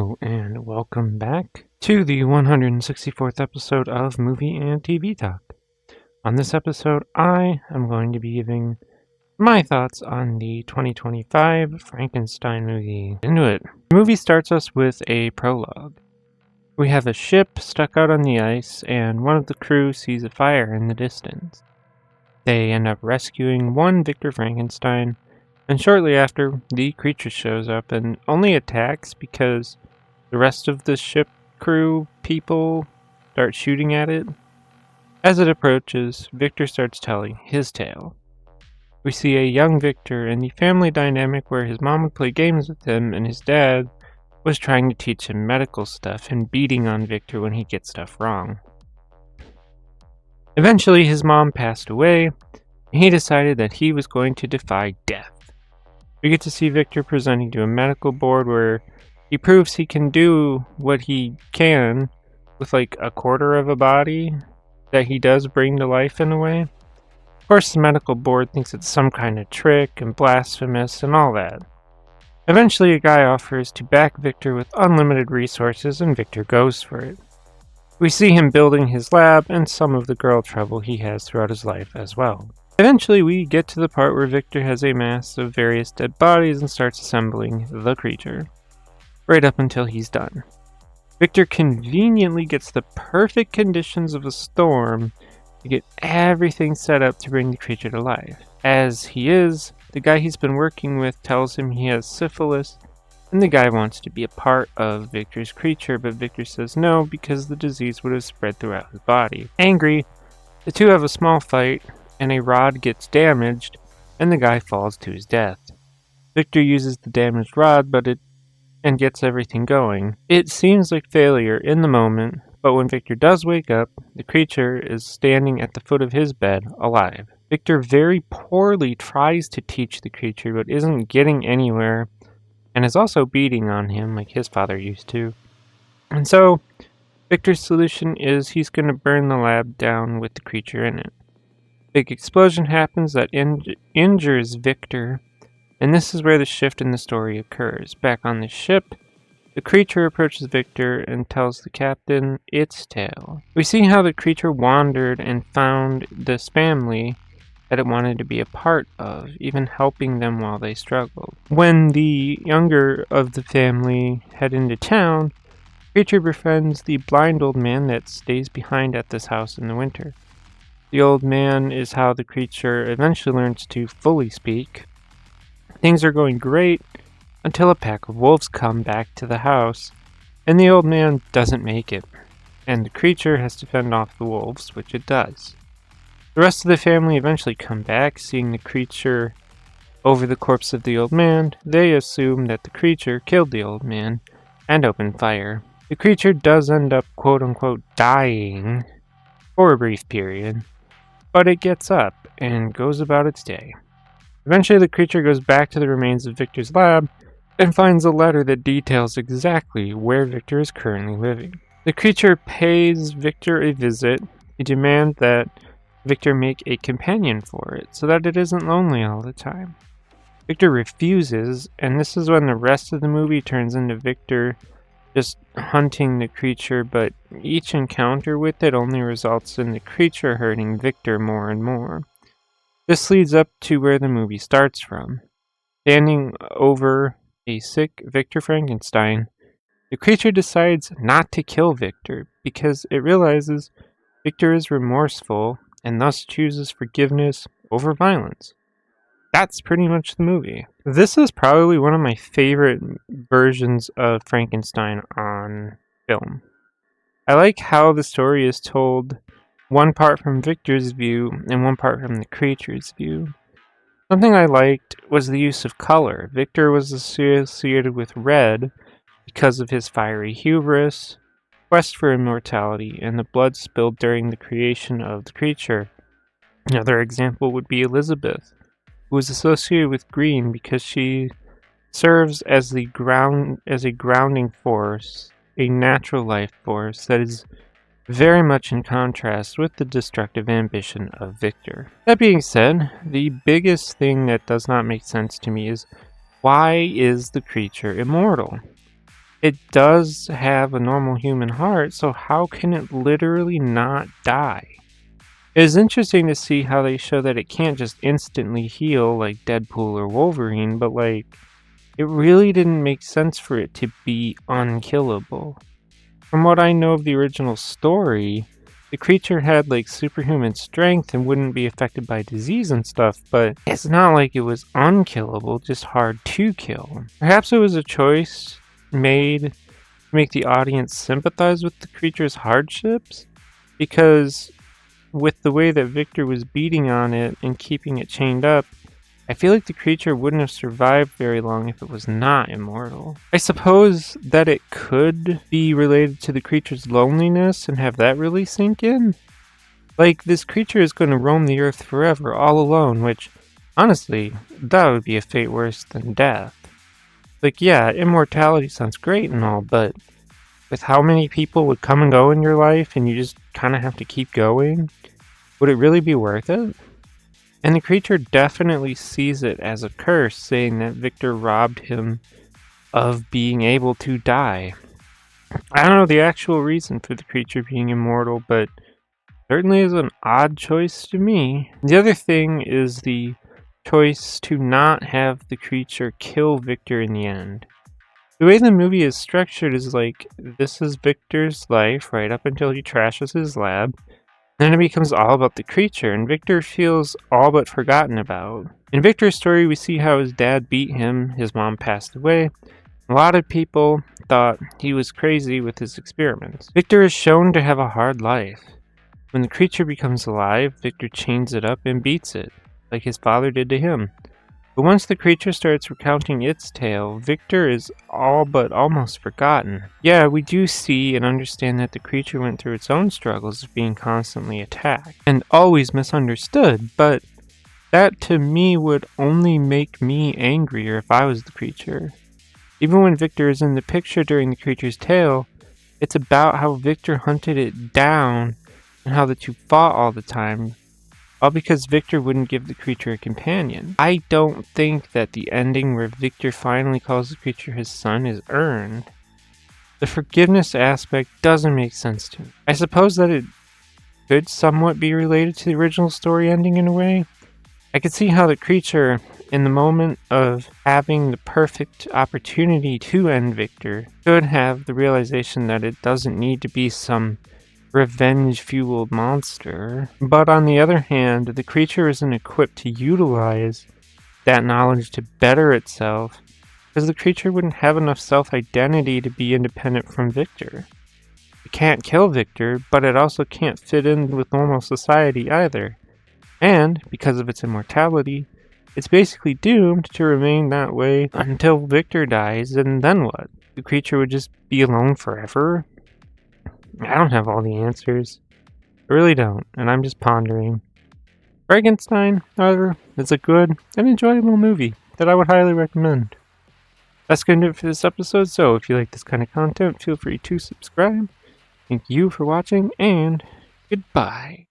Hello, and welcome back to the 164th episode of Movie and TV Talk. On this episode, I am going to be giving my thoughts on the 2025 Frankenstein movie. Into it. The movie starts us with a prologue. We have a ship stuck out on the ice, and one of the crew sees a fire in the distance. They end up rescuing one Victor Frankenstein, and shortly after, the creature shows up and only attacks because the rest of the ship crew people start shooting at it. As it approaches, Victor starts telling his tale. We see a young Victor in the family dynamic where his mom would play games with him and his dad was trying to teach him medical stuff and beating on Victor when he gets stuff wrong. Eventually, his mom passed away, and he decided that he was going to defy death. We get to see Victor presenting to a medical board where he proves he can do what he can with like a quarter of a body that he does bring to life in a way. Of course, the medical board thinks it's some kind of trick and blasphemous and all that. Eventually, a guy offers to back Victor with unlimited resources, and Victor goes for it. We see him building his lab and some of the girl trouble he has throughout his life as well. Eventually, we get to the part where Victor has a mass of various dead bodies and starts assembling the creature, right up until he's done. Victor conveniently gets the perfect conditions of a storm to get everything set up to bring the creature to life. As he is, the guy he's been working with tells him he has syphilis, and the guy wants to be a part of Victor's creature, but Victor says no because the disease would have spread throughout his body. Angry, the two have a small fight, and a rod gets damaged, and the guy falls to his death. Victor uses the damaged rod, and gets everything going. It seems like failure in the moment, but when Victor does wake up, the creature is standing at the foot of his bed, alive. Victor very poorly tries to teach the creature, but isn't getting anywhere, and is also beating on him like his father used to. And so, Victor's solution is he's going to burn the lab down with the creature in it. Big explosion happens that injures Victor, and this is where the shift in the story occurs. Back on the ship, the creature approaches Victor and tells the captain its tale. We see how the creature wandered and found this family that it wanted to be a part of, even helping them while they struggled. When the younger of the family head into town, the creature befriends the blind old man that stays behind at this house in the winter. The old man is how the creature eventually learns to fully speak. Things are going great until a pack of wolves come back to the house, and the old man doesn't make it, and the creature has to fend off the wolves, which it does. The rest of the family eventually come back, seeing the creature over the corpse of the old man. They assume that the creature killed the old man and open fire. The creature does end up quote-unquote dying for a brief period, but it gets up and goes about its day. Eventually, the creature goes back to the remains of Victor's lab and finds a letter that details exactly where Victor is currently living. The creature pays Victor a visit to demand that Victor make a companion for it so that it isn't lonely all the time. Victor refuses, and this is when the rest of the movie turns into Victor just hunting the creature, but each encounter with it only results in the creature hurting Victor more and more. This leads up to where the movie starts from. Standing over a sick Victor Frankenstein, the creature decides not to kill Victor because it realizes Victor is remorseful and thus chooses forgiveness over violence. That's pretty much the movie. This is probably one of my favorite versions of Frankenstein on film. I like how the story is told one part from Victor's view and one part from the creature's view. Something I liked was the use of color. Victor was associated with red because of his fiery hubris, quest for immortality, and the blood spilled during the creation of the creature. Another example would be Elizabeth, who is associated with green because she serves as a grounding force, a natural life force that is very much in contrast with the destructive ambition of Victor. That being said, the biggest thing that does not make sense to me is why is the creature immortal? it does have a normal human heart, so how can it literally not die? It is interesting to see how they show that it can't just instantly heal like Deadpool or Wolverine, but like, it really didn't make sense for it to be unkillable. From what I know of the original story, the creature had like superhuman strength and wouldn't be affected by disease and stuff, but it's not like it was unkillable, just hard to kill. Perhaps it was a choice made to make the audience sympathize with the creature's hardships, because with the way that Victor was beating on it and keeping it chained up, I feel like the creature wouldn't have survived very long if it was not immortal. I suppose that it could be related to the creature's loneliness and have that really sink in. Like, this creature is going to roam the earth forever, all alone, which, honestly, that would be a fate worse than death. Like, yeah, immortality sounds great and all, but with how many people would come and go in your life and you just kind of have to keep going, would it really be worth it? And the creature definitely sees it as a curse, saying that Victor robbed him of being able to die. I don't know the actual reason for the creature being immortal, but certainly is an odd choice to me. The other thing is the choice to not have the creature kill Victor in the end. The way the movie is structured is like, this is Victor's life right up until he trashes his lab. Then it becomes all about the creature, and Victor feels all but forgotten about. In Victor's story, we see how his dad beat him, his mom passed away. A lot of people thought he was crazy with his experiments. Victor is shown to have a hard life. When the creature becomes alive, Victor chains it up and beats it, like his father did to him. But once the creature starts recounting its tale, Victor is all but almost forgotten. Yeah, we do see and understand that the creature went through its own struggles of being constantly attacked, and always misunderstood, but that to me would only make me angrier if I was the creature. Even when Victor is in the picture during the creature's tale, it's about how Victor hunted it down and how the two fought all the time, all because Victor wouldn't give the creature a companion. I don't think that the ending where Victor finally calls the creature his son is earned. The forgiveness aspect doesn't make sense to me. I suppose that it could somewhat be related to the original story ending in a way. I could see how the creature, in the moment of having the perfect opportunity to end Victor, could have the realization that it doesn't need to be some revenge-fueled monster. But on the other hand, the creature isn't equipped to utilize that knowledge to better itself, because the creature wouldn't have enough self-identity to be independent from Victor. It can't kill Victor, but it also can't fit in with normal society either. And, because of its immortality, it's basically doomed to remain that way until Victor dies, and then what? The creature would just be alone forever? I don't have all the answers. I really don't, and I'm just pondering. Frankenstein, however, is a good and enjoyable movie that I would highly recommend. That's going to do it for this episode, so if you like this kind of content, feel free to subscribe. Thank you for watching, and goodbye.